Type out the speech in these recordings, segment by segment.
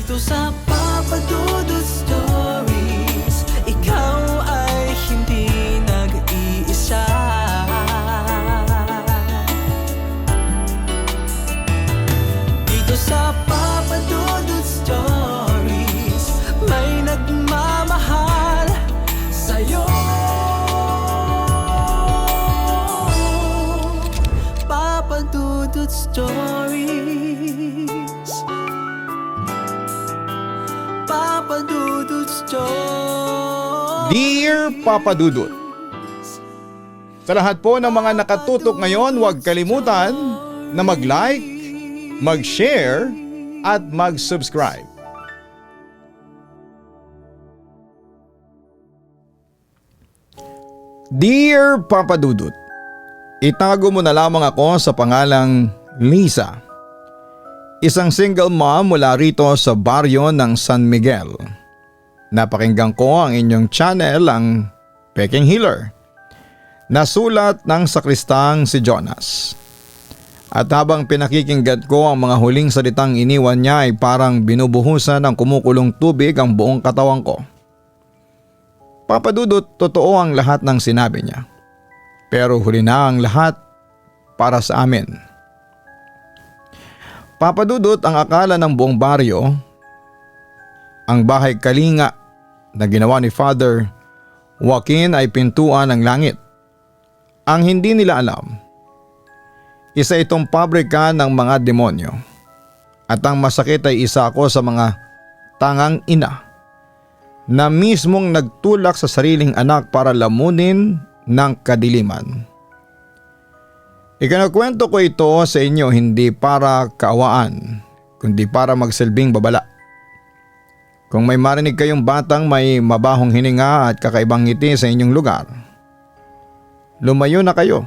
Dito sa Papa Dudut Stories, ikaw ay hindi nag-iisa. Dito sa Papa Dudut Stories, may nagmamahal sa'yo. Papa Dudut Stories, Papa Dudut Stories. Dear Papa Dudut, sa lahat po ng mga nakatutok ngayon, huwag kalimutan na mag-like, mag-share at mag-subscribe. Dear Papa Dudut, itago mo na lamang ako sa pangalang Lisa. Isang single mom mula rito sa baryo ng San Miguel. Napakinggan ko ang inyong channel, ang Peking Healer, nasulat ng sakristang si Jonas. At habang pinakikinggan ko ang mga huling salitang iniwan niya ay parang binubuhusan ng kumukulong tubig ang buong katawan ko. Papa Dudut, totoo ang lahat ng sinabi niya. Pero huli na ang lahat para sa amin. Papa Dudut, ang akala ng buong baryo, ang bahay kalinga na ginawa ni Father Joaquin ay pintuan ng langit. Ang hindi nila alam, isa itong pabrika ng mga demonyo. At ang masakit ay isa ako sa mga tangang ina na mismong nagtulak sa sariling anak para lamunin ng kadiliman. Ikinakwento ko ito sa inyo hindi para kaawaan, kundi para magsilbing babala. Kung may marinig kayong batang may mabahong hininga at kakaibang ngiti sa inyong lugar, lumayo na kayo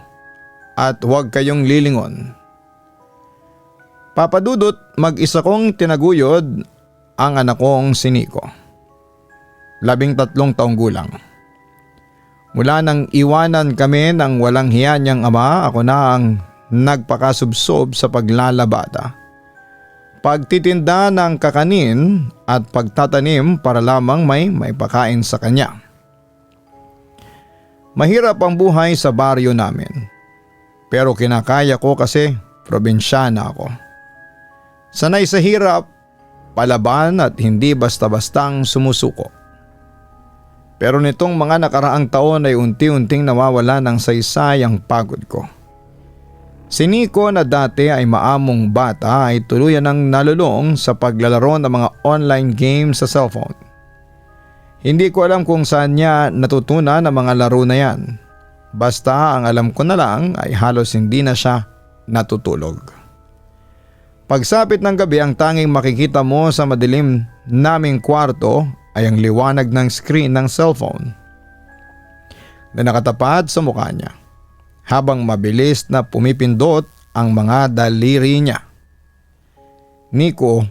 at huwag kayong lilingon. Papa Dudut, mag-isa kong tinaguyod ang anak kong si Nico. 13 taong gulang. Mula nang iwanan kami ng walang hiya niyang ama, ako na ang nagpakasubsob sa paglalabada, pagtitinda ng kakanin at pagtatanim para lamang may pakain sa kanya. Mahirap ang buhay sa baryo namin, pero kinakaya ko kasi probinsyana ako. Sanay sa hirap, palaban at hindi basta-bastang sumusuko. Pero nitong mga nakaraang taon ay unti-unting nawawala ng saysay ang pagod ko. Si Nico na dati ay maamong bata ay tuluyan ng nalulong sa paglalaro ng mga online games sa cellphone. Hindi ko alam kung saan niya natutunan ang mga laro na yan. Basta ang alam ko na lang ay halos hindi na siya natutulog. Pagsapit ng gabi, ang tanging makikita mo sa madilim naming kwarto ay ang liwanag ng screen ng cellphone na nakatapat sa mukha niya, habang mabilis na pumipindot ang mga daliri niya. Nico,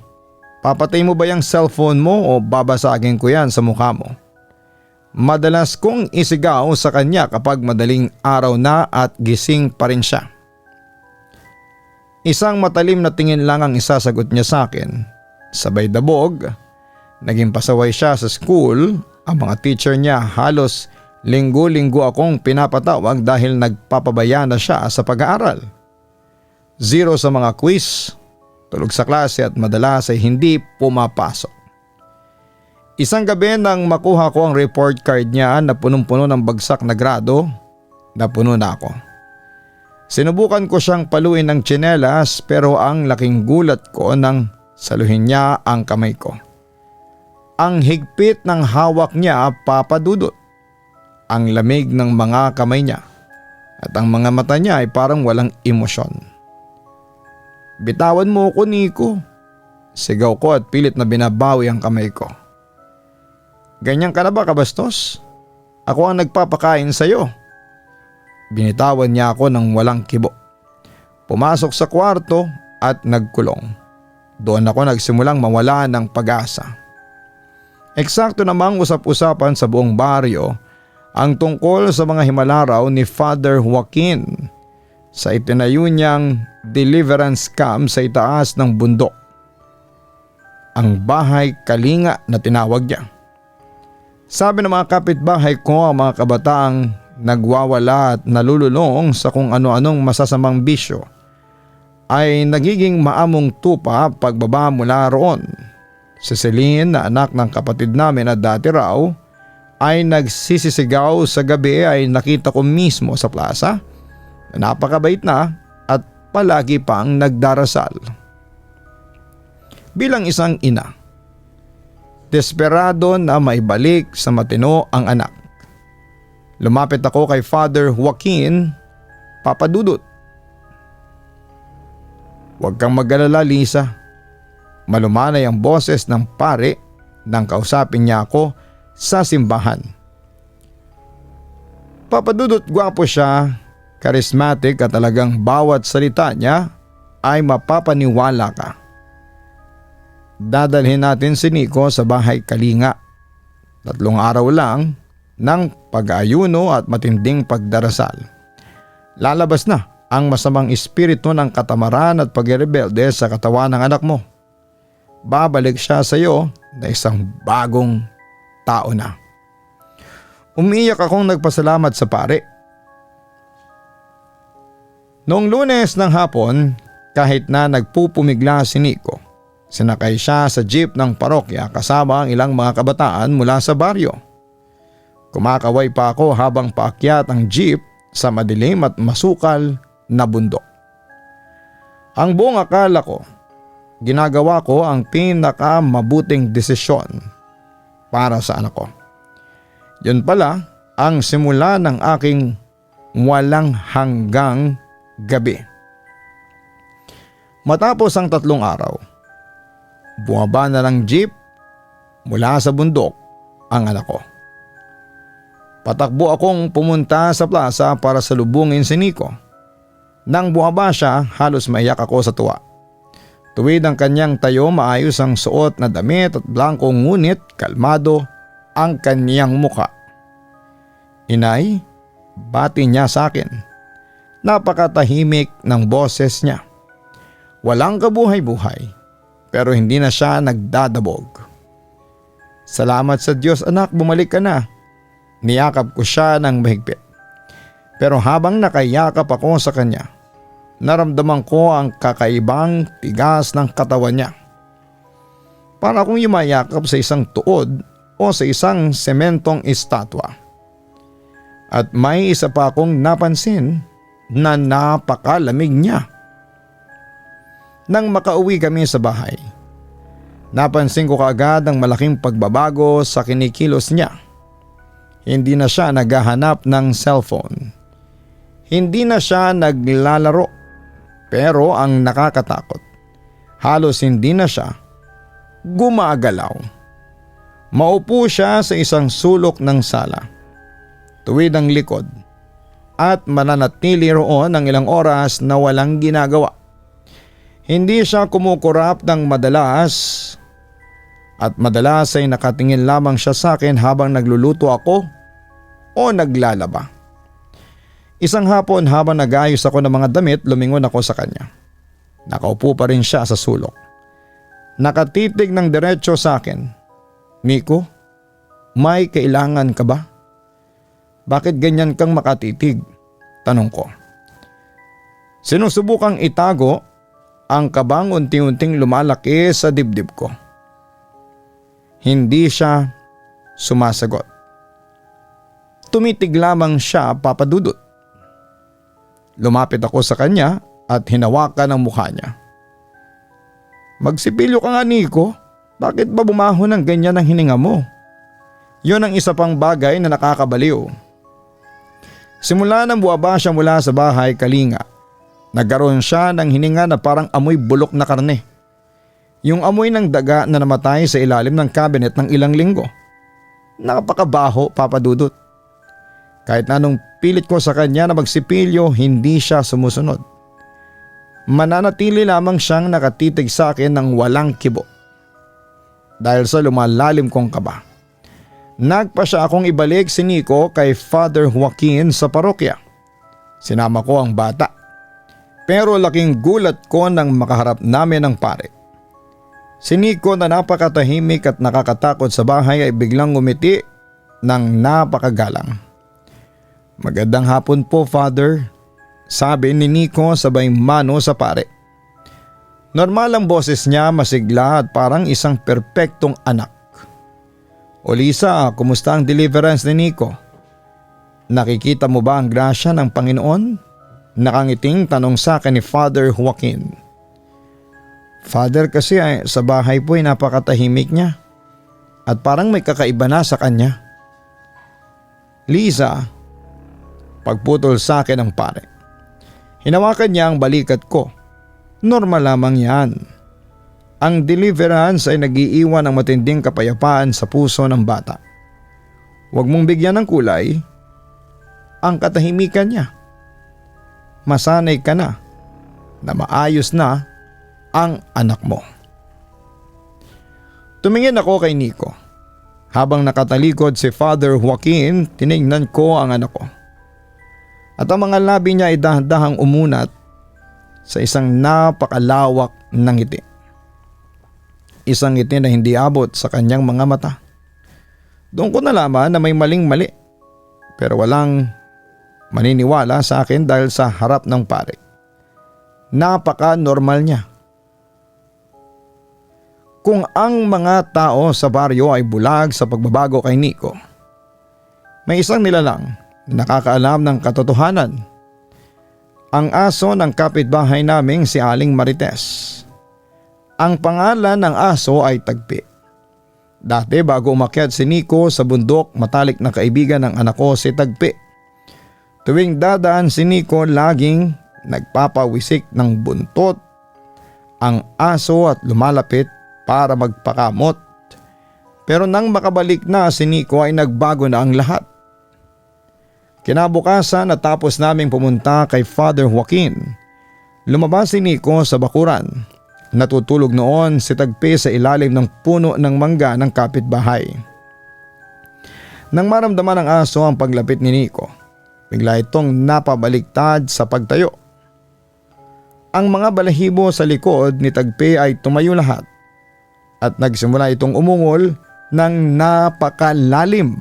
papatay mo ba yung cellphone mo o babasagin ko yan sa mukha mo? Madalas kong isigaw sa kanya kapag madaling araw na at gising pa rin siya. Isang matalim na tingin lang ang isasagot niya sa akin. Sabay dabog, naging pasaway siya sa school. Ang mga teacher niya halos linggo-linggo akong pinapatawag dahil nagpapabaya na siya sa pag-aaral. 0 sa mga quiz, tulog sa klase at madalas ay hindi pumapasok. Isang gabi nang makuha ko ang report card niya na punong-puno ng bagsak na grado, napuno na ako. Sinubukan ko siyang paluin ng tsinelas pero ang laking gulat ko nang saluhin niya ang kamay ko. Ang higpit ng hawak niya, Papa Dudut. Ang lamig ng mga kamay niya at ang mga mata niya ay parang walang emosyon. Bitawan mo ko, Nico. Sigaw ko at pilit na binabawi ang kamay ko. Ganyan ka na ba, kabastos? Ako ang nagpapakain sa'yo. Binitawan niya ako ng walang kibo. Pumasok sa kwarto at nagkulong. Doon ako nagsimulang mawala ng pag-asa. Eksakto namang usap-usapan sa buong baryo ang tungkol sa mga himalaraw ni Father Joaquin sa itinayo niyang deliverance camp sa itaas ng bundok. ang bahay kalinga na tinawag niya. Sabi ng mga kapitbahay ko, ang mga kabataang nagwawala at nalululong sa kung ano-anong masasamang bisyo ay nagiging maamong tupa pagbaba mula roon. Si Celine na anak ng kapatid namin na dati raw ay nagsisisigaw sa gabi ay nakita ko mismo sa plaza na napakabait na at palagi pang nagdarasal. Bilang isang ina, desperado na maibalik sa matino ang anak, lumapit ako kay Father Joaquin. Papa Dudut, huwag kang mag-alala, Lisa. Malumanay ang boses ng pare nang kausapin niya ako sa simbahan. Papa Dudut, gwapo siya, charismatic at talagang bawat salita niya ay mapapaniwala ka. Dadalhin natin si Nico sa bahay kalinga. 3 araw lang ng pag-aayuno at matinding pagdarasal. Lalabas na ang masamang espiritu ng katamaran at pagrebelde sa katawan ng anak mo. Babalik siya sa iyo na isang bagong tao na. Umiyak akong nagpasalamat sa pare. Noong Lunes ng hapon, kahit na nagpupumigla si Nico, sinakay siya sa jeep ng parokya kasama ang ilang mga kabataan mula sa baryo. Kumakaway pa ako habang paakyat ang jeep sa madilim at masukal na bundok. Ang buong akala ko, ginagawa ko ang pinakamabuting desisyon para sa anak ko. Yun pala ang simula ng aking walang hanggang gabi. Matapos ang 3 araw, bumaba na ng jeep mula sa bundok ang anak ko. Patakbo akong pumunta sa plaza para salubungin si Nico. Nang bumaba siya, halos maiyak ako sa tuwa. Tuwid ang kanyang tayo, maayos ang suot na damit at blangko, ngunit kalmado ang kanyang mukha. Inay, bati niya sa akin. Napakatahimik ng boses niya. Walang kabuhay-buhay, pero hindi na siya nagdadabog. Salamat sa Diyos, anak, bumalik ka na. Niyakap ko siya ng mahigpit. Pero habang nakayakap ako sa kanya, naramdaman ko ang kakaibang tigas ng katawan niya. Para akong yumayakap sa isang tuod o sa isang sementong estatwa. At may isa pa akong napansin na napakalamig niya. Nang makauwi kami sa bahay, napansin ko kaagad ang malaking pagbabago sa kinikilos niya. Hindi na siya naghahanap ng cellphone. Hindi na siya naglalaro. Pero ang nakakatakot, halos hindi na siya gumagalaw. Maupo siya sa isang sulok ng sala, tuwid ang likod, at mananatili roon ng ilang oras na walang ginagawa. Hindi siya kumukurap ng madalas at madalas ay nakatingin lamang siya sa akin habang nagluluto ako o naglalaba. Isang hapon habang nag-ayos ako ng mga damit, lumingon ako sa kanya. Nakaupo pa rin siya sa sulok. Nakatitig ng diretso sa akin. Nico, may kailangan ka ba? Bakit ganyan kang makatitig? Tanong ko. Sinusubukang itago ang kabang unti-unting lumalaki sa dibdib ko. Hindi siya sumasagot. Tumitig lamang siya, Papa Dudut. Lumapit ako sa kanya at hinawakan ang mukha niya. Magsipilyo ka nga, Nico. Bakit ba bumaho ng ganyan ang hininga mo? Yon ang isa pang bagay na nakakabaliw. Simula nang buwaba siya mula sa bahay kalinga, nagkaroon siya ng hininga na parang amoy bulok na karne. Yung amoy ng daga na namatay sa ilalim ng cabinet ng ilang linggo. Napakabaho, Papa Dudut. Kahit na anong pilit ko sa kanya na magsipilyo, hindi siya sumusunod. Mananatili lamang siyang nakatitig sa akin ng walang kibo. Dahil sa lumalalim kong kaba, nagpa siya akong ibalik si Nico kay Father Joaquin sa parokya. Sinama ko ang bata. Pero laking gulat ko nang makaharap namin ang pare. Si Nico na napakatahimik at nakakatakot sa bahay ay biglang ngumiti ng napakagalang. "Magandang hapon po, Father," sabi ni Nico sabay mano sa pare. Normal ang boses niya, masigla at parang isang perpektong anak. "O Lisa, kumusta ang deliverance ni Nico? Nakikita mo ba ang grasya ng Panginoon?" Nakangiting tanong sa akin ni Father Joaquin. "Father, kasi sa bahay po ay napakatahimik niya at parang may kakaiba na sa kanya." "Lisa," pagputol sa akin ng pare. Hinawakan niya ang balikat ko. Normal lamang yan. Ang deliverance ay nag-iiwan ng matinding kapayapaan sa puso ng bata. Huwag mong bigyan ng kulay ang katahimikan niya. Masanay ka na maayos na ang anak mo. Tumingin ako kay Nico. Habang nakatalikod si Father Joaquin, tinignan ko ang anak ko. At ang mga labi niya ay dahan-dahang umunat sa isang napakalawak na ngiti. Isang ngiti na hindi abot sa kanyang mga mata. Doon ko nalaman na may maling-mali, pero walang maniniwala sa akin dahil sa harap ng pare. Napaka-normal niya. Kung ang mga tao sa baryo ay bulag sa pagbabago kay Nico, may isang nilalang na nakakaalam ng katotohanan. Ang aso ng kapitbahay naming si Aling Marites. Ang pangalan ng aso ay Tagpi. Dati bago umakyat si Nico sa bundok, matalik na kaibigan ng anak ko si Tagpi. Tuwing dadaan si Nico, laging nagpapawisik ng buntot ang aso at lumalapit para magpakamot. Pero nang makabalik na si Nico ay nagbago na ang lahat. Kinabukasan, natapos naming pumunta kay Father Joaquin. Lumabas si Nico sa bakuran. Natutulog noon si Tagpi sa ilalim ng puno ng mangga ng kapitbahay. Nang maramdaman ng aso ang paglapit ni Nico, bigla itong napabaliktad sa pagtayo. Ang mga balahibo sa likod ni Tagpi ay tumayo lahat at nagsimula itong umungol ng napakalalim.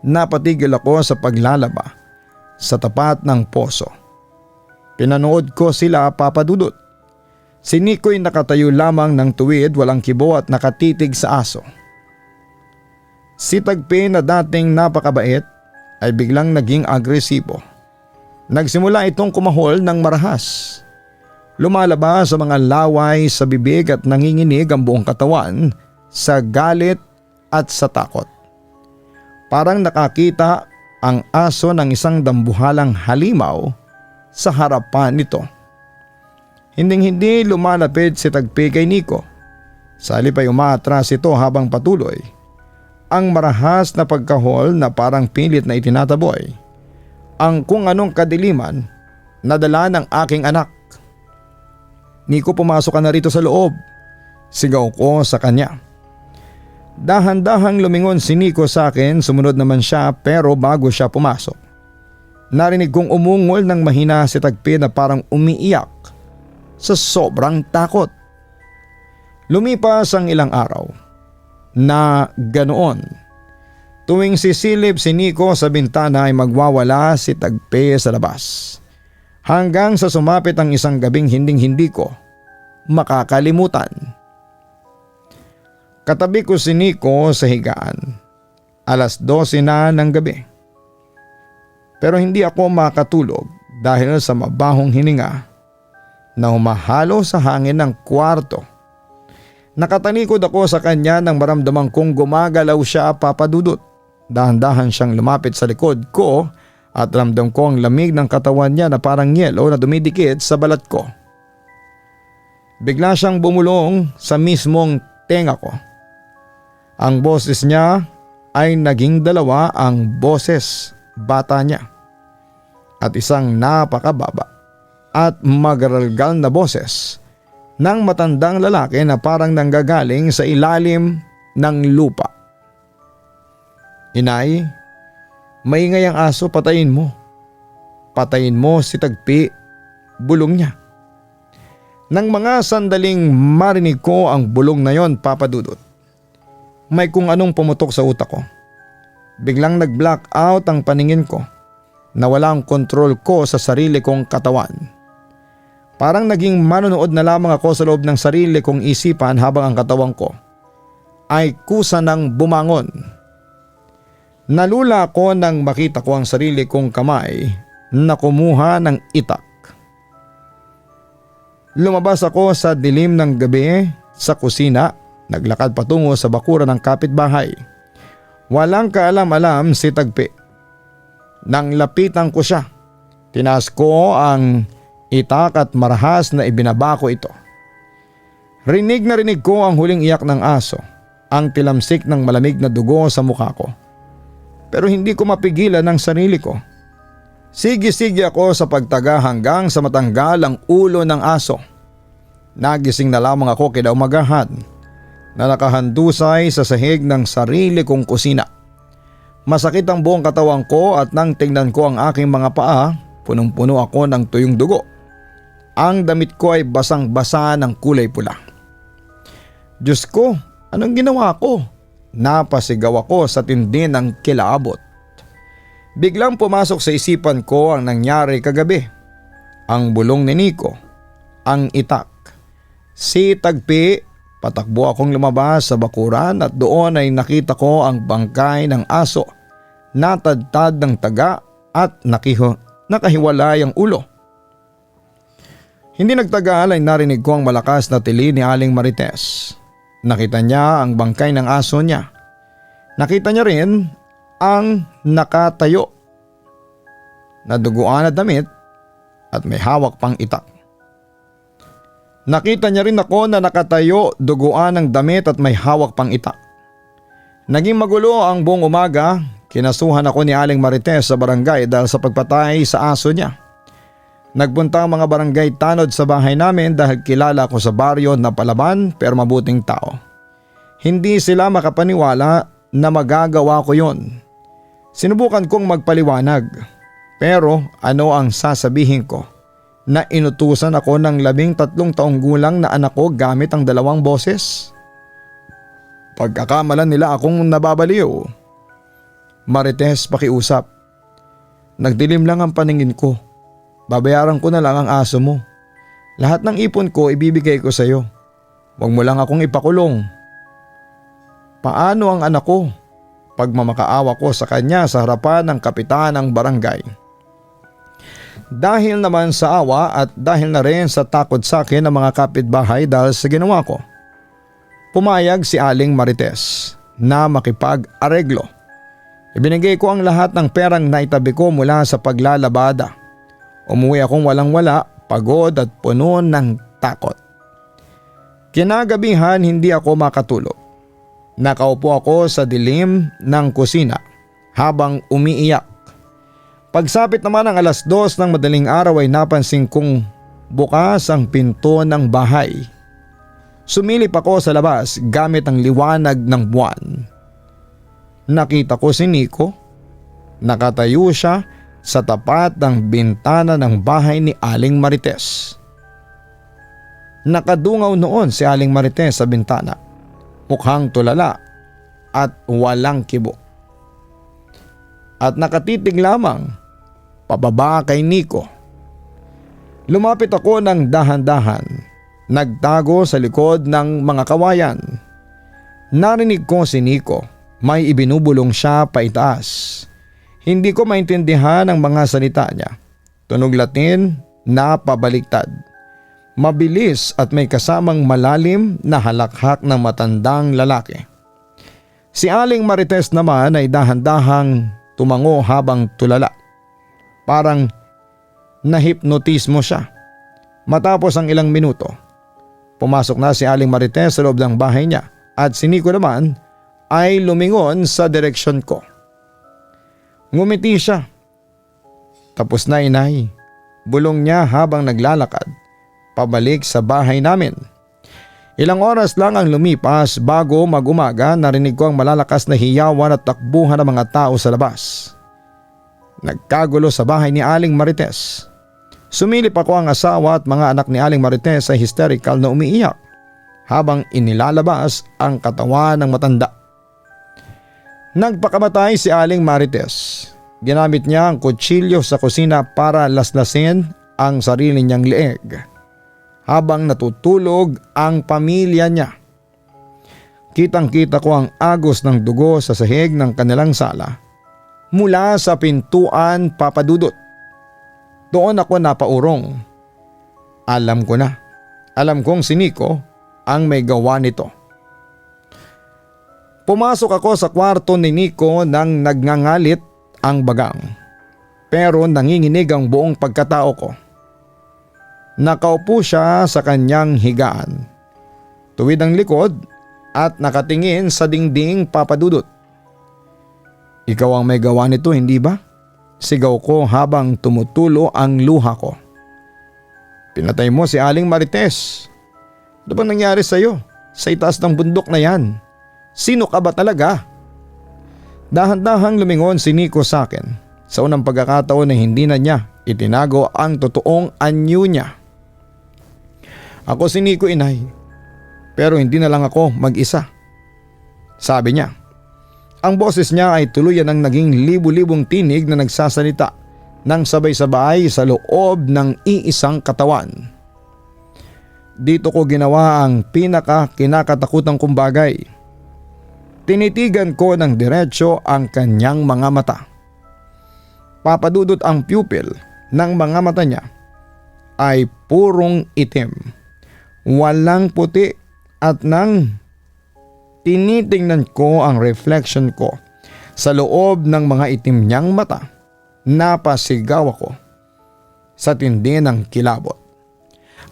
Napatigil ako sa paglalaba sa tapat ng poso. Pinanood ko sila, Papa Dudut. Si Nico'y nakatayo lamang ng tuwid, walang kibo at nakatitig sa aso. Si Tagpi na dating napakabait ay biglang naging agresibo. Nagsimula itong kumahol ng marahas. Lumalabas sa mga laway sa bibig at nanginginig ang buong katawan sa galit at sa takot. Parang nakakita ang aso ng isang dambuhalang halimaw sa harapan nito. Hinding-hindi lumalapit si Tagpi kay Nico. Sa halip ay umaatras ito habang patuloy. Ang marahas na pagkahol na parang pilit na itinataboy ang kung anong kadiliman na dala ng aking anak. "Nico, pumasok ka na rito sa loob," sigaw ko sa kanya. Dahan-dahang lumingon si Nico sa akin, sumunod naman siya, pero bago siya pumasok, narinig kong umungol ng mahina si Tagpi na parang umiiyak sa sobrang takot. Lumipas ang ilang araw na ganoon. Tuwing sisilip si Nico sa bintana ay magwawala si Tagpi sa labas. Hanggang sa sumapit ang isang gabing hinding-hindi ko makakalimutan. Katabi ko si Nico sa higaan. 12:00 na ng gabi. Pero hindi ako makatulog dahil sa mabahong hininga na humahalo sa hangin ng kwarto. Nakatalikod ako sa kanya nang maramdaman kong gumagalaw siya, Papa Dudut. Dahan-dahan siyang lumapit sa likod ko at ramdam ko ang lamig ng katawan niya na parang yelo na dumidikit sa balat ko. Bigla siyang bumulong sa mismong tenga ko. Ang boses niya ay naging dalawa, ang boses bata niya at isang napakababa at magaralgal na boses ng matandang lalaki na parang nanggagaling sa ilalim ng lupa. "Inay, maingay ang aso, patayin mo. Patayin mo si Tagpi," bulong niya. Nang mga sandaling marinig ko ang bulong na yon, Papa Dudut, may kung anong pumutok sa utak ko. Biglang nag-black out ang paningin ko. Nawala ang kontrol ko sa sarili kong katawan. Parang naging manonood na lamang ako sa loob ng sarili kong isipan habang ang katawan ko ay kusa ng bumangon. Nalula ako nang makita ko ang sarili kong kamay na kumuha ng itak. Lumabas ako sa dilim ng gabi sa kusina, naglakad patungo sa bakuran ng kapitbahay. Walang kaalam-alam si Tagpi. Nang lapitan ko siya, tinaas ko ang itak at marahas na ibinaba ko ito. Rinig na rinig ko ang huling iyak ng aso, ang tilamsik ng malamig na dugo sa mukha ko. Pero hindi ko mapigilan ang sarili ko. Sige-sige ako sa pagtaga hanggang sa matanggal ang ulo ng aso. Nagising na lamang ako kinaumagahan na nakahandusay sa sahig ng sarili kong kusina. Masakit ang buong katawan ko at nang tingnan ko ang aking mga paa, punong-puno ako ng tuyong dugo. Ang damit ko ay basang-basa ng kulay pula. Diyos ko, anong ginawa ko? Napasigaw ako sa tindi ng kilaabot. Biglang pumasok sa isipan ko ang nangyari kagabi. Ang bulong ni Nico, ang itak. Si Tagpi, patakbo akong lumabas sa bakuran at doon ay nakita ko ang bangkay ng aso, natadtad ng taga at nakahiwalay ang ulo. Hindi nagtagal ay narinig ko ang malakas na tili ni Aling Marites. Nakita niya ang bangkay ng aso niya. Nakita niya rin ang nakatayo na duguan na damit at may hawak pang itak. Nakita niya rin ako na nakatayo, duguan ng damit at may hawak pang itak. Naging magulo ang buong umaga. Kinasuhan ako ni Aling Marites sa barangay dahil sa pagpatay sa aso niya. Nagpunta ang mga barangay tanod sa bahay namin dahil kilala ko sa baryo na palaban pero mabuting tao. Hindi sila makapaniwala na magagawa ko yon. Sinubukan kong magpaliwanag, pero ano ang sasabihin ko? Na inutusan ako ng 13 taong gulang na anak ko gamit ang 2 boses? Pagkakamalan nila akong nababaliw. Marites, pakiusap. Nagdilim lang ang paningin ko. Babayaran ko na lang ang aso mo. Lahat ng ipon ko ibibigay ko sa iyo. Huwag mo lang akong ipakulong. Paano ang anak ko? Pagmamakaawa ko sa kanya sa harapan ng kapitan ng barangay. Dahil naman sa awa at dahil na rin sa takot sa akin ng mga kapitbahay dahil sa ginawa ko, pumayag si Aling Marites na makipag-areglo. Ibinigay ko ang lahat ng perang naitabi ko mula sa paglalabada. Umuwi akong walang-wala, pagod at puno ng takot. Kinagabihan hindi ako makatulog. Nakaupo ako sa dilim ng kusina habang umiiyak. Pagsapit naman ng 2:00 ng madaling araw ay napansin kong bukas ang pinto ng bahay. Sumilip ako sa labas gamit ang liwanag ng buwan. Nakita ko si Nico. Nakatayo siya sa tapat ng bintana ng bahay ni Aling Marites. Nakadungaw noon si Aling Marites sa bintana. Mukhang tulala at walang kibo. At nakatitig lamang pababa kay Nico. Lumapit ako ng dahan-dahan. Nagtago sa likod ng mga kawayan. Narinig ko si Nico. May ibinubulong siya paitaas. Hindi ko maintindihan ang mga salita niya. Tunog Latin na pabaliktad. Mabilis at may kasamang malalim na halakhak ng matandang lalaki. Si Aling Marites naman ay dahan-dahang tumango habang tulala. Parang nahipnotismo siya. Matapos ang ilang minuto, pumasok na si Aling Marites sa loob ng bahay niya at si Nico naman ay lumingon sa direksyon ko. Ngumiti siya. Tapos na, inay. Bulong niya habang naglalakad pabalik sa bahay namin. Ilang oras lang ang lumipas bago mag-umaga, narinig ko ang malalakas na hiyawan at takbuhan ng mga tao sa labas. Nagkagulo sa bahay ni Aling Marites. Sumilip ako ang asawa at mga anak ni Aling Marites sa hysterical na umiiyak habang inilalabas ang katawan ng matanda. Nagpakamatay si Aling Marites. Ginamit niya ang kutsilyo sa kusina para laslasin ang sarili niyang leeg habang natutulog ang pamilya niya. Kitang-kita ko ang agos ng dugo sa sahig ng kanilang sala mula sa pintuan, Papa Dudut. Doon ako napaurong. Alam ko na. Alam kong si Nico ang may gawa nito. Pumasok ako sa kwarto ni Nico nang nagngangalit ang bagang. Pero nanginginig ang buong pagkatao ko. Nakaupo siya sa kanyang higaan. Tuwid ang likod at nakatingin sa dingding, Papa Dudut. Ikaw ang may gawa nito, hindi ba? Sigaw ko habang tumutulo ang luha ko. Pinatay mo si Aling Marites. Ano bang nangyari sa'yo? Sa itaas ng bundok na yan. Sino ka ba talaga? Dahan-dahang lumingon si Nico sa akin sa unang pagkakataon na hindi na niya itinago ang totoong anyo niya. Ako si Nico, inay. Pero hindi na lang ako mag-isa. Sabi niya. Ang boses niya ay tuluyan ng naging libu-libong tinig na nagsasalita ng sabay-sabay sa loob ng iisang katawan. Dito ko ginawa ang pinaka-kinakatakutang kong bagay. Tinitigan ko ng diretsyo ang kanyang mga mata. Papadudot ang pupil ng mga mata niya ay purong itim. Walang puti at nang tinitingnan ko ang reflection ko sa loob ng mga itim niyang mata, napasigaw ako sa tindi ng kilabot.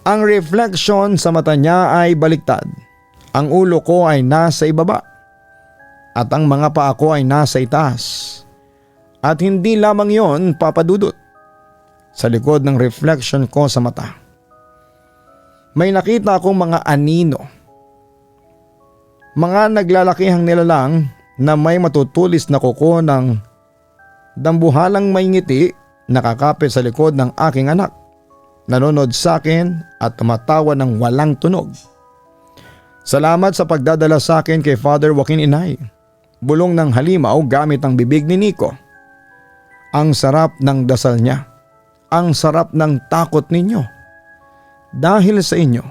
Ang reflection sa mata niya ay baliktad. Ang ulo ko ay nasa ibaba at ang mga paa ko ay nasa itaas. At hindi lamang yon, Papa Dudut. Sa likod ng reflection ko sa mata, may nakita akong mga anino. Mga naglalakihang nilalang na may matutulis na kuko ng dambuhalang may ngiti, nakakapit sa likod ng aking anak. Nanonood sa akin at tumatawa ng walang tunog. Salamat sa pagdadala sa akin kay Father Joaquin, inay. Bulong ng halimaw gamit ang bibig ni Nico. Ang sarap ng dasal niya. Ang sarap ng takot ninyo. Dahil sa inyo,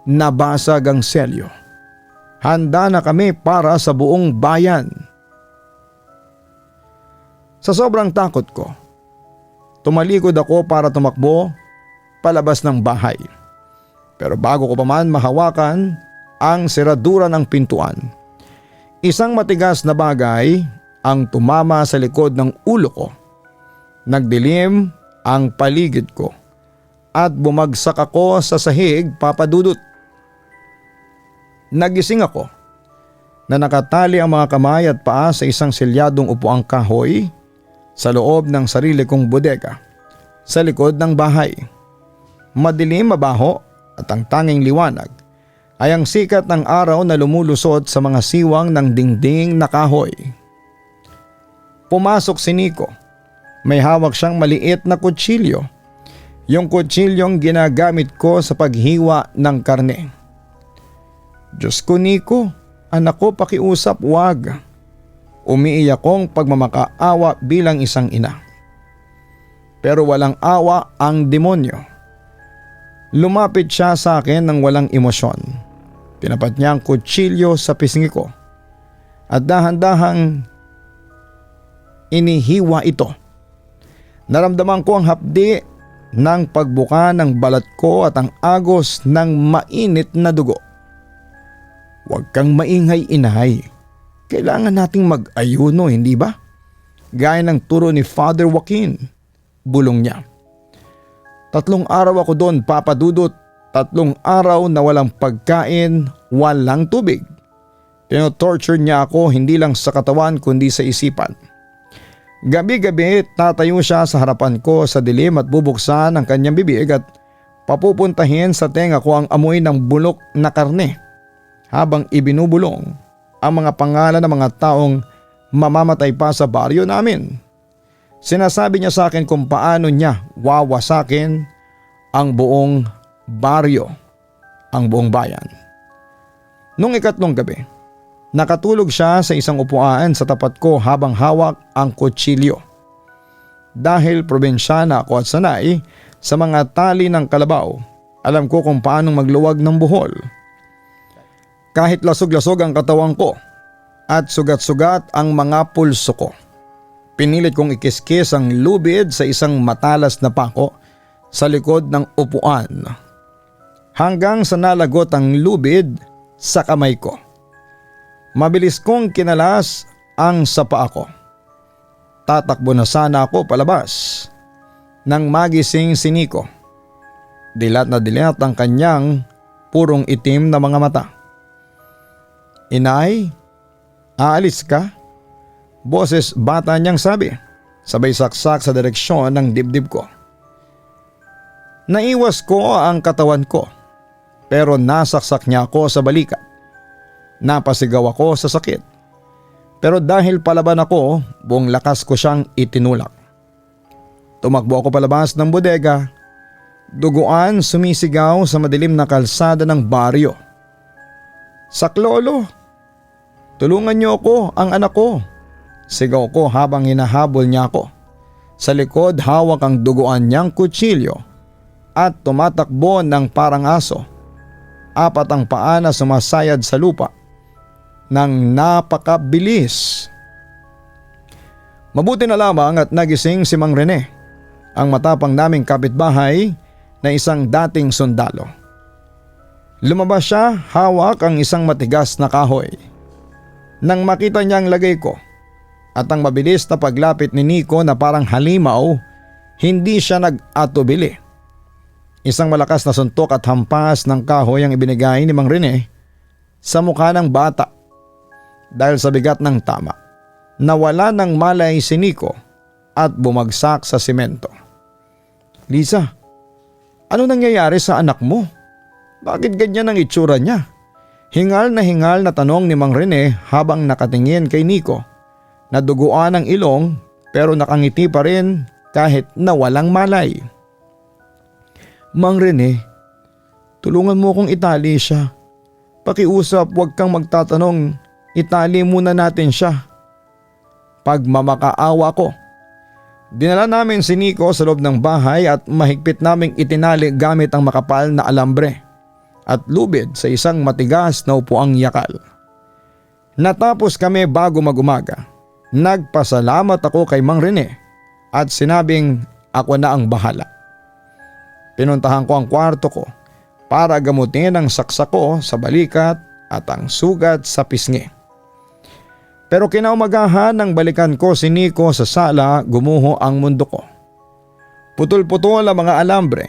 nabasag ang selyo. Handa na kami para sa buong bayan. Sa sobrang takot ko, tumalikod ako para tumakbo palabas ng bahay. Pero bago ko pa man mahawakan ang seradura ng pintuan, isang matigas na bagay ang tumama sa likod ng ulo ko. Nagdilim ang paligid ko at bumagsak ako sa sahig, Papa Dudut. Nagising ako na nakatali ang mga kamay at paa sa isang silyadong upuang kahoy sa loob ng sarili kong bodega sa likod ng bahay. Madilim, mabaho at ang tanging liwanag ay ang sikat ng araw na lumulusot sa mga siwang ng dingding na kahoy. Pumasok si Nico. May hawak siyang maliit na kutsilyo. Yung kutsilyong ginagamit ko sa paghiwa ng karne. Diyos ko, Nico, anak ko, pakiusap, wag. Umiiyak kong pagmamakaawa bilang isang ina. Pero walang awa ang demonyo. Lumapit siya sa akin ng walang emosyon. Tinapat niya ang kutsilyo sa pisngi ko at dahan-dahang inihiwa ito. Naramdaman ko ang hapdi ng pagbuka ng balat ko at ang agos ng mainit na dugo. Huwag kang maingay, inay. Kailangan nating mag-ayuno, hindi ba? Gaya ng turo ni Father Joaquin. Bulong niya. 3 araw ako doon, Papa Dudut. 3 araw na walang pagkain, walang tubig. Tino-torture niya ako hindi lang sa katawan kundi sa isipan. Gabi-gabi tatayo siya sa harapan ko sa dilim at bubuksan ang kanyang bibig at papupuntahin sa tenga ko ang amoy ng bulok na karne habang ibinubulong ang mga pangalan ng mga taong mamamatay pa sa baryo namin. Sinasabi niya sa akin kung paano niya wawasakin ang buong baryo, ang buong bayan. Nung ikatlong gabi, nakatulog siya sa isang upuan sa tapat ko habang hawak ang kutsilyo. Dahil probinsyana ako at sanay sa mga tali ng kalabaw, alam ko kung paano magluwag ng buhol. Kahit lasog-lasog ang katawan ko at sugat-sugat ang mga pulso ko, pinilit kong ikiskis ang lubid sa isang matalas na pako sa likod ng upuan hanggang sa nalagot ang lubid sa kamay ko. Mabilis kong kinalas ang sapa ko. Tatakbo na sana ako palabas nang magising si Nico. Dilat na dilat ang kanyang purong itim na mga mata. "Inay, aalis ka?" Boses bata niyang sabi, sabay saksak sa direksyon ng dibdib ko. Naiwas ko ang katawan ko, pero nasaksak niya ako sa balikat. Napasigaw ako sa sakit, pero dahil palaban ako, buong lakas ko siyang itinulak. Tumakbo ako palabas ng bodega. Duguan sumisigaw sa madilim na kalsada ng baryo. "Saklolo, tulungan niyo ako, ang anak ko!" Sigaw ko habang hinahabol niya ako. Sa likod hawak ang duguan niyang kutsilyo at tumatakbo ng parang aso. 4 ang paa na sumasayad sa lupa ng napakabilis. Mabuti na lamang at nagising si Mang Rene, ang matapang naming kapitbahay na isang dating sundalo. Lumabas siya, hawak ang isang matigas na kahoy. Nang makita niya ang lagay ko at ang mabilis na paglapit ni Nico na parang halimaw, hindi siya nag-atubili. Isang malakas na suntok at hampas ng kahoy ang ibinigay ni Mang Rene sa mukha ng bata. Dahil sa bigat ng tama, nawala ng malay si Nico at bumagsak sa simento. "Lisa, ano nangyayari sa anak mo? Bakit ganyan ang itsura niya?" Hingal na tanong ni Mang Rene habang nakatingin kay Nico na duguan ang ilong pero nakangiti pa rin kahit na walang malay. "Mang Rene, tulungan mo kong itali siya. Pakiusap, huwag kang magtatanong, itali muna natin siya." Pagmamakaawa ko, dinala namin si Nico sa loob ng bahay at mahigpit naming itinali gamit ang makapal na alambre at lubid sa isang matigas na upuang yakal. Natapos kami bago mag-umaga. Nagpasalamat ako kay Mang Rene at sinabing ako na ang bahala. Pinuntahan ko ang kwarto ko para gamutin ang saksak ko sa balikat at ang sugat sa pisngi. Pero kinaumagahan nang balikan ko si Nico sa sala, gumuho ang mundo ko. Putol-putol ang mga alambre,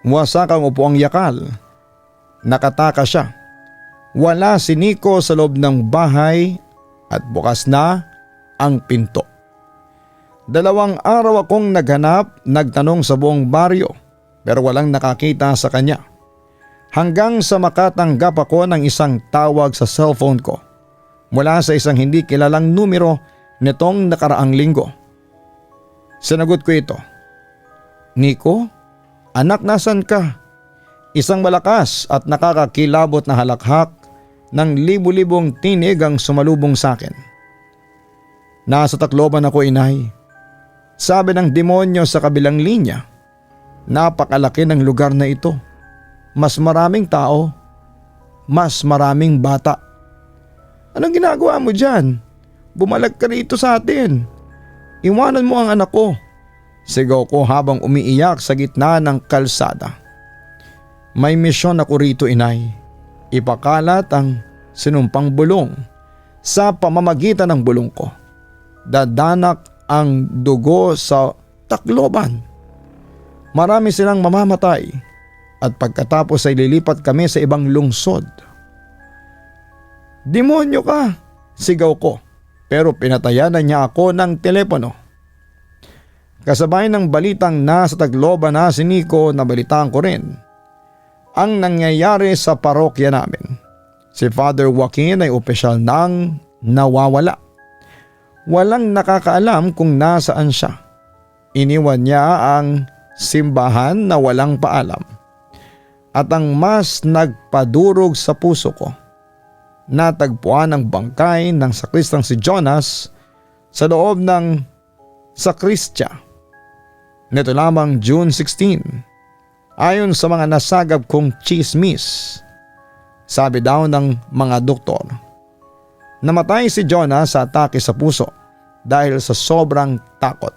wasak ang upuang yakal. Nakataka siya. Wala si Nico sa loob ng bahay at bukas na ang pinto. 2 araw akong naghanap, nagtanong sa buong baryo pero walang nakakita sa kanya. Hanggang sa makatanggap ako ng isang tawag sa cellphone ko mula sa isang hindi kilalang numero nitong nakaraang linggo. Sinagot ko ito. "Nico, anak, nasan ka?" Isang malakas at nakakakilabot na halakhak ng libu-libong tinig ang sumalubong sa akin. "Nasa Tacloban ako, inay." Sabi ng demonyo sa kabilang linya. Napakalaki ng lugar na ito. Mas maraming tao. Mas maraming bata. "Anong ginagawa mo dyan? Bumalag ka rito sa atin. Iwanan mo ang anak ko." Sigaw ko habang umiiyak sa gitna ng kalsada. "May misyon ako rito, inay. Ipakalat ang sinumpang bulong. Sa pamamagitan ng bulong ko, dadanak ang dugo sa Tacloban. Marami silang mamamatay at pagkatapos ay lilipat kami sa ibang lungsod." "Demonyo ka!" sigaw ko, pero pinatayan na niya ako ng telepono. Kasabay ng balitang nasa Tacloban na si Nico, nabalitaan ko rin ang nangyayari sa parokya namin. Si Father Joaquin ay opisyal nang nawawala. Walang nakakaalam kung nasaan siya. iniwan niya ang simbahan na walang paalam. At ang mas nagpadurog sa puso ko, natagpuan ang bangkay ng sakristang si Jonas sa loob ng sakristya. Nito lamang June 16, ayon sa mga nasagap kong chismis. Sabi daw ng mga doktor, namatay si Jonas sa atake sa puso dahil sa sobrang takot.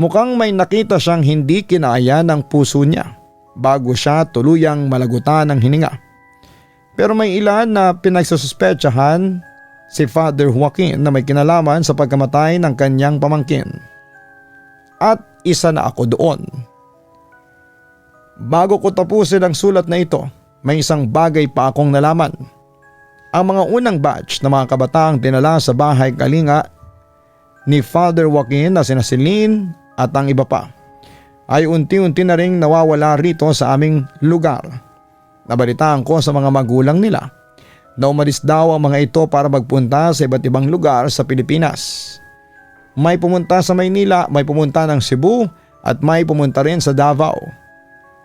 Mukhang may nakita siyang hindi kinaya ng puso niya bago siya tuluyang malagutan ng hininga. Pero may ilan na pinagsususpetsahan si Father Joaquin na may kinalaman sa pagkamatay ng kanyang pamangkin. At isa na ako doon. Bago ko tapusin ang sulat na ito, may isang bagay pa akong nalaman. Ang mga unang batch na mga kabataang dinala sa bahay kalinga ni Father Joaquin na sina Celine at ang iba pa ay unti-unti na ring nawawala rito sa aming lugar. Nabalitaan ko sa mga magulang nila na umalis daw ang mga ito para magpunta sa iba't ibang lugar sa Pilipinas. May pumunta sa Maynila, may pumunta ng Cebu at may pumunta rin sa Davao.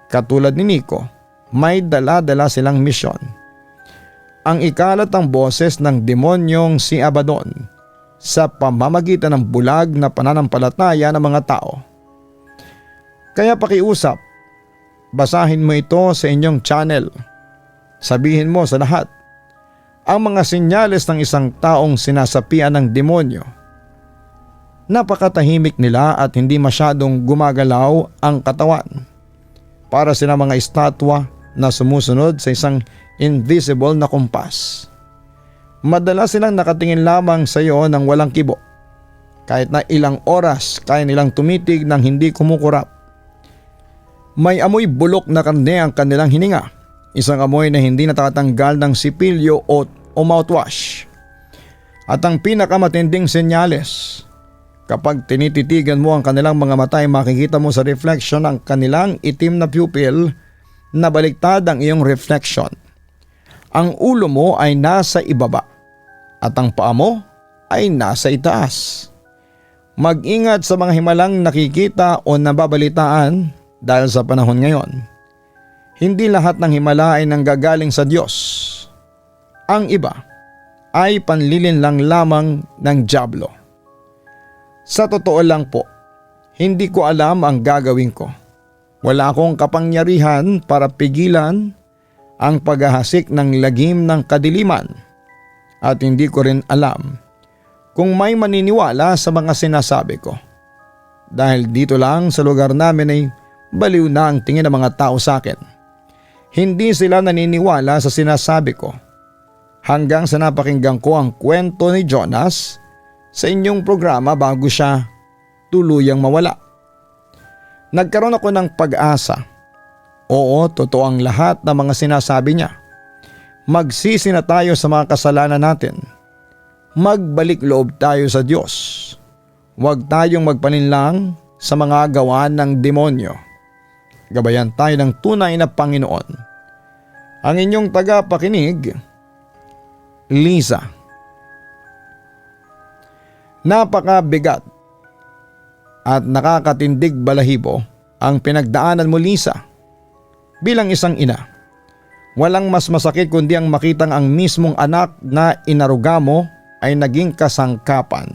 Katulad ni Nico, may dala-dala silang misyon. Ang ikalat ang boses ng demonyong si Abaddon sa pamamagitan ng bulag na pananampalataya ng mga tao. Kaya pakiusap, basahin mo ito sa inyong channel. Sabihin mo sa lahat ang mga senyales ng isang taong sinasapian ng demonyo. Napakatahimik nila at hindi masyadong gumagalaw ang katawan. Para sila mga estatwa na sumusunod sa isang invisible na kumpas. Madalas silang nakatingin lamang sa iyo ng walang kibo. Kahit na ilang oras kaya nilang tumitig ng hindi kumukurap. May amoy bulok na karne ang kanilang hininga. Isang amoy na hindi natatanggal ng sipilyo o mouthwash. At ang pinakamatinding senyales, kapag tinititigan mo ang kanilang mga mata ay makikita mo sa reflection ang kanilang itim na pupil na baliktad ang iyong reflection. Ang ulo mo ay nasa ibaba at ang paa mo ay nasa itaas. Mag-ingat sa mga himalang nakikita o nababalitaan dahil sa panahon ngayon. Hindi lahat ng himala ay nanggagaling sa Diyos. Ang iba ay panlilin lang lamang ng dyablo. Sa totoo lang po, hindi ko alam ang gagawin ko. Wala akong kapangyarihan para pigilan ang paghahasik ng lagim ng kadiliman at hindi ko rin alam kung may maniniwala sa mga sinasabi ko. Dahil dito lang sa lugar namin ay baliw na ang tingin ng mga tao sa akin. Hindi sila naniniwala sa sinasabi ko hanggang sa napakinggan ko ang kwento ni Jonas sa inyong programa bago siya tuluyang mawala. Nagkaroon ako ng pag-asa. Oo, totoo ang lahat ng mga sinasabi niya. Magsisi na tayo sa mga kasalanan natin. Magbalik loob tayo sa Diyos. Huwag tayong magpaninlang sa mga gawaan ng demonyo. Gabayan tayo ng tunay na Panginoon. Ang inyong tagapakinig, Liza. Napakabigat at nakakatindig balahibo ang pinagdaanan mo, Lisa. Bilang isang ina, walang mas masakit kundi ang makitang ang mismong anak na inaruga mo ay naging kasangkapan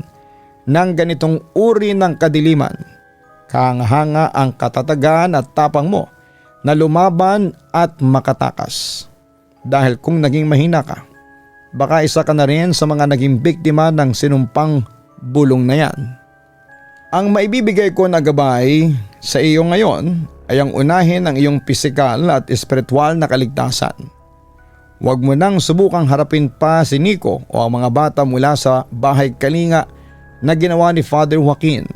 ng ganitong uri ng kadiliman. Kahanga ang katatagan at tapang mo na lumaban at makatakas. Dahil kung naging mahina ka, baka isa ka na rin sa mga naging biktima ng sinumpang bulong na yan. Ang maibibigay ko na gabay sa iyo ngayon ay ang unahin ang iyong pisikal at espiritual na kaligtasan. Huwag mo nang subukang harapin pa si Nico o ang mga bata mula sa bahay kalinga na ginawa ni Father Joaquin.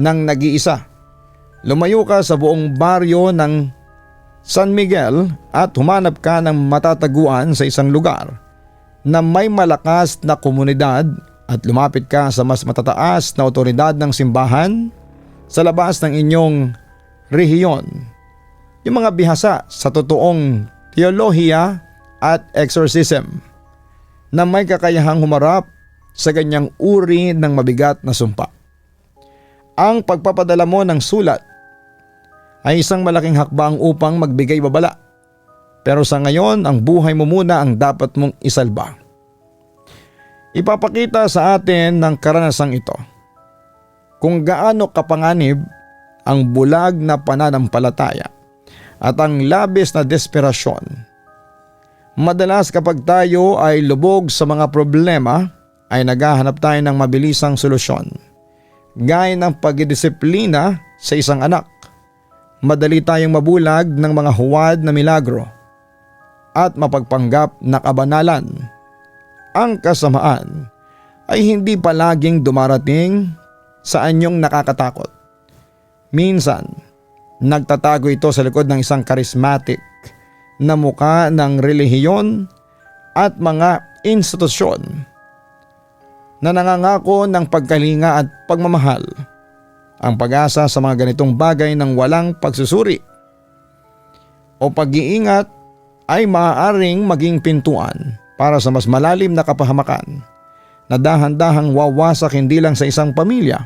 Nang nag-iisa, lumayo ka sa buong baryo ng San Miguel at humanap ka ng matataguan sa isang lugar na may malakas na komunidad at lumapit ka sa mas matataas na otoridad ng simbahan sa labas ng inyong rehiyon. Yung mga bihasa sa totoong teolohiya at exorcism na may kakayahang humarap sa ganyang uri ng mabigat na sumpa. Ang pagpapadala mo ng sulat ay isang malaking hakbang upang magbigay babala. Pero sa ngayon, ang buhay mo muna ang dapat mong isalba. Ipapakita sa atin ng karanasang ito kung gaano kapanganib ang bulag na pananampalataya at ang labis na desperasyon. Madalas kapag tayo ay lubog sa mga problema ay naghahanap tayo ng mabilisang solusyon. Gaya ng pagdidisiplina sa isang anak. Madali tayong mabulag ng mga huwad na milagro at mapagpanggap na kabanalan. Ang kasamaan ay hindi palaging dumarating sa anyong nakakatakot. Minsan, nagtatago ito sa likod ng isang charismatic na muka ng relihiyon at mga institusyon na nangangako ng pagkalinga at pagmamahal. Ang pag-asa sa mga ganitong bagay ng walang pagsusuri o pag-iingat ay maaaring maging pintuan para sa mas malalim na kapahamakan na dahan-dahang wawasak hindi lang sa isang pamilya,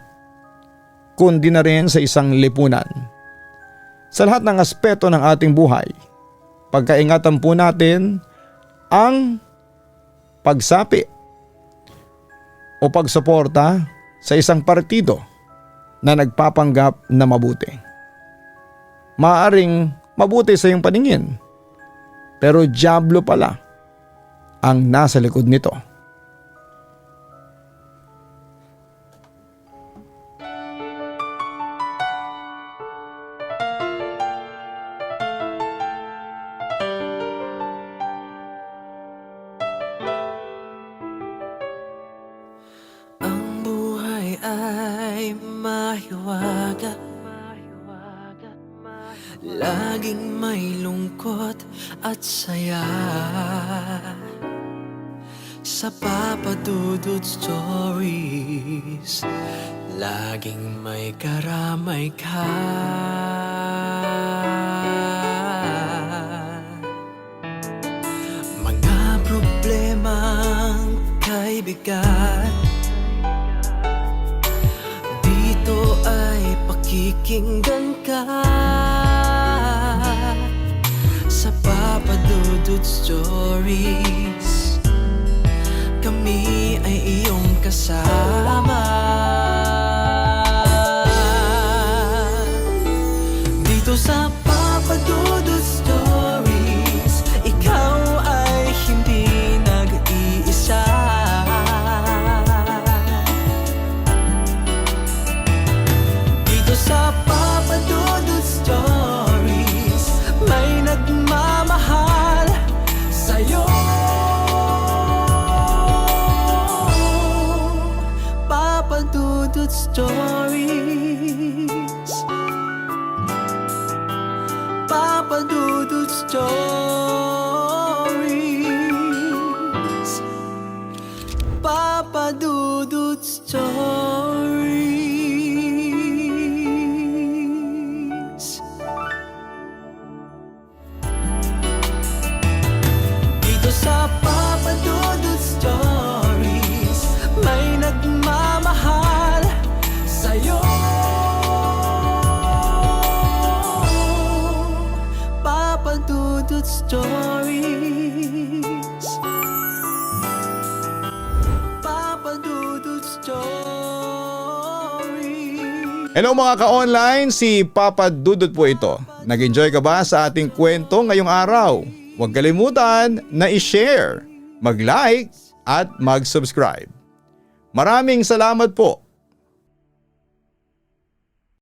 kundi na rin sa isang lipunan. Sa lahat ng aspeto ng ating buhay, pagkaingatan po natin ang pagsapi o pagsuporta sa isang partido na nagpapanggap na mabuti. Maaring mabuti sa iyong paningin, pero dyablo pala ang nasa likod nito. Ang buhay ay mahiwaga, laging may lungkot at saya. Sa Papa Dudut Stories, laging may karamay ka. Mga problemang kay bigat, dito ay pakikinggan ka. Sa Papa Dudut Stories, kami ay iyong kasama. Dito sa Papa Dudut Stories, ikaw ay hindi nag-iisa. Dito sa Papa Dudut Stories, may nagmamahal sa'yo. Papa Dudut Stories, Papa Dudut Stories, Papa Dudut Stories. Dito sa Papa Dudut Stories, may nagmamahal sa'yo. Papa Dudut Stories, Papa Dudut Stories. Hello mga ka-online, si Papa Dudut po ito. Nag-enjoy ka ba sa ating kwento ngayong araw? Huwag kalimutan na i-share, mag-like at mag-subscribe. Maraming salamat po